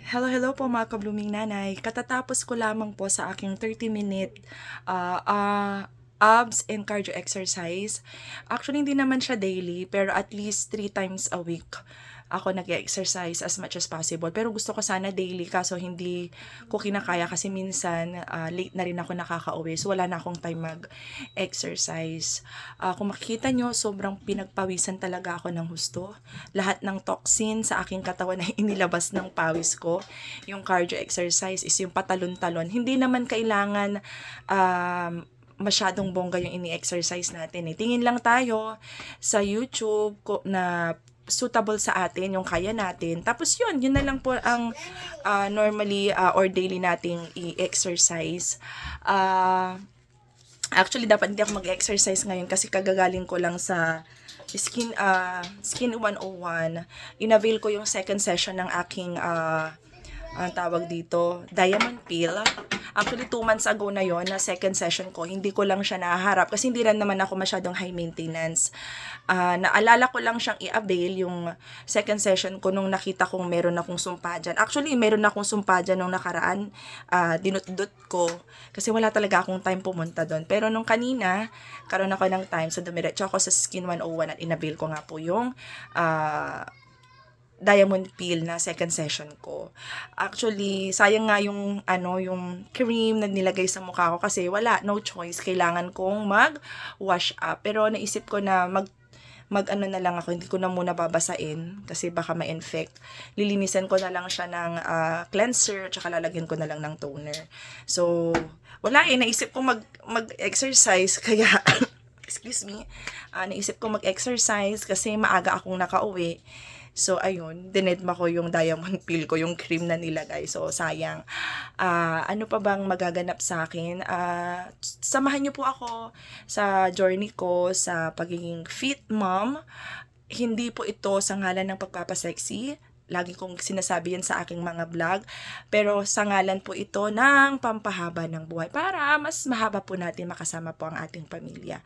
Hello, hello po mga ka-blooming nanay. Katatapos ko lamang po sa aking 30-minute abs and cardio exercise. Actually, hindi naman siya daily, pero at least 3 times a week ako nag-exercise as much as possible. Pero gusto ko sana daily, kaso hindi ko kinakaya kasi minsan late na rin ako nakakauwi. So, wala na akong time mag-exercise. Kung makikita nyo, sobrang pinagpawisan talaga ako ng husto. Lahat ng toxin sa aking katawan ay inilabas ng pawis ko. Yung cardio exercise is yung patalon-talon. Hindi naman kailangan masyadong bongga yung ini-exercise natin. Tingin lang tayo sa YouTube na suitable sa atin, yung kaya natin. Tapos yun na lang po ang normally or daily nating i-exercise. Actually, dapat hindi ako mag-exercise ngayon kasi kagagaling ko lang sa Skin 101. Inavail ko yung second session ng aking ang tawag dito, diamond peel. Actually, 2 months ago na yon na second session ko. Hindi ko lang siya naharap kasi hindi rin naman ako masyadong high maintenance. Naalala ko lang siyang i-avail yung second session ko nung nakita kong meron akong sumpa dyan. Actually, meron akong sumpa dyan nung nakaraan. Dinut-dut ko kasi wala talaga akong time pumunta doon. Pero nung kanina, karoon ako ng time. So, dumiretso ako sa Skin 101 at in-avail ko nga po yung diamond peel na second session ko. Actually, sayang nga yung yung cream na nilagay sa mukha ko kasi wala, no choice, kailangan kong mag-wash up. Pero naisip ko na mag-ano na lang ako, hindi ko na muna babasain kasi baka ma-infect. Lilinisan ko na lang siya ng cleanser, tsaka lalagyan ko na lang ng toner. So, wala naisip ko mag-exercise kaya excuse me, naisip ko mag-exercise kasi maaga akong nakauwi. So, ayun, dinedma ko yung diamond peel ko, yung cream na nilagay. So, sayang. Ano pa bang magaganap sa akin? Samahan niyo po ako sa journey ko sa pagiging fit mom. Hindi po ito sa ngalan ng pagpapasexy. Lagi kong sinasabi yan sa aking mga vlog. Pero sa ngalan po ito ng pampahaba ng buhay. Para mas mahaba po natin makasama po ang ating pamilya.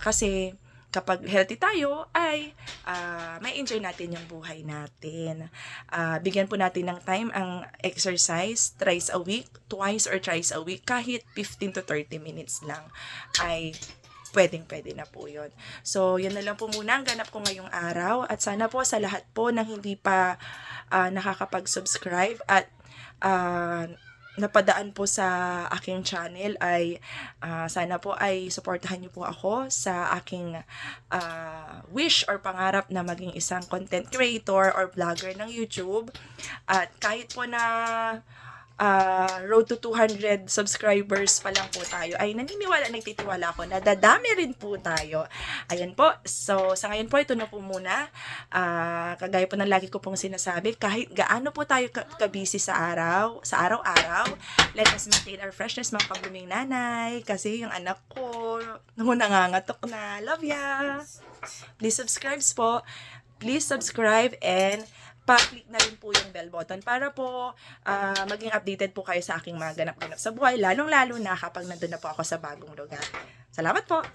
Kasi kapag healthy tayo, ay may enjoy natin yung buhay natin. Bigyan po natin ng time ang exercise, thrice a week, twice or thrice a week, kahit 15 to 30 minutes lang, ay pwedeng-pwede na po yun. So, yan na lang po muna ang ganap ko ngayong araw. At sana po sa lahat po ng hindi pa nakakapag-subscribe at napadaan po sa aking channel ay sana po ay suportahan niyo po ako sa aking wish or pangarap na maging isang content creator or vlogger ng YouTube. At kahit po na road to 200 subscribers pa lang po tayo, ay nagtitiwala ako na dadami rin po tayo. Ayan po. So, sa ngayon po, ito na po muna. Kagaya po ng lagi ko pong sinasabi, kahit gaano po tayo kabisi sa araw-araw, let us maintain our freshness, mga kabuming nanay. Kasi yung anak ko, nangangatok na. Love ya! Please subscribe po. Please subscribe and pa-click na rin po yung bell button para po maging updated po kayo sa aking mga ganap-ganap sa buhay, lalong-lalo na kapag nandun na po ako sa bagong lugar. Salamat po!